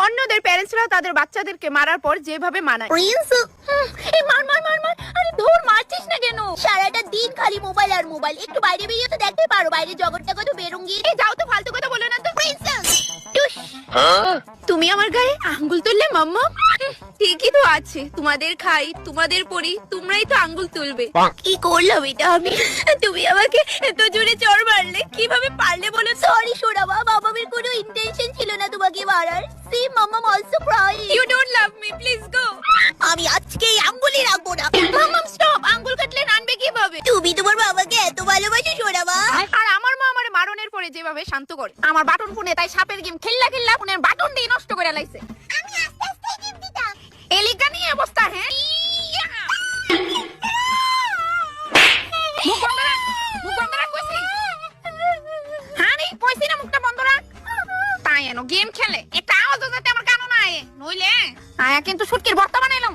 অন্যদের প্যারেন্টসরা তাদের বাচ্চাদেরকে মারার পর যেভাবে মানায়। এই মার মার মার মার, আরে ধর মারছিস না কেন? সারাটা দিন খালি মোবাইল আর মোবাইল, একটু বাইরে বেরিয়ে তো দেখতে পারো, বাইরে জগৎটা কত বেরঙ্গি। এই যাও তো, ফালতু কথা বলো না তো। তুমি আমার গায়ে আঙ্গুল তুললে মাম্মা? ঠিকই তো আছে, তোমাদের খাই, তোমাদের পরি, তোমরাই তো আঙ্গুল তুলবে। কি করলাম এটা আমি? তুমি আমাকে এত জোরে চড় মারলে, কিভাবে পারলে বলো? সরি সোনামা, মামামের কোনো ইন্টেনশন ছিল না তোমাকে মারার। সি মামাম also cry. You don't love me, please go. আমি আজকে এই আঙ্গুলই রাখবো না। মাম্মাম স্টপ, আঙ্গুল কাটলে নানবে কিভাবে? তুমি তোমার বাবাকে এত ভালোবাসো সোনামা? আর আমার মা আমার মারনের পরে যেভাবে শান্ত করে, আমার বাটন ফোনে তাই সাপের গেম খেললা খেললা ফোনের বাটন দিয়ে নষ্ট করে লাইছে। আমি আস্তে আস্তে গেম দিতাম। এলিকা নিয়ে অবস্থা, হ্যাঁ? মুখ বন্ধ রাখ, মুখ বন্ধ রাখ কইছি। হ্যাঁ রে, কইছি না মুখটা বন্ধ রাখ। তাই এনো গেম খেলে একটা আওয়াজও যাতে আমার কানে না আয়, নইলে আয়া কিন্তু শুটকির ভর্তা বানাইলাম।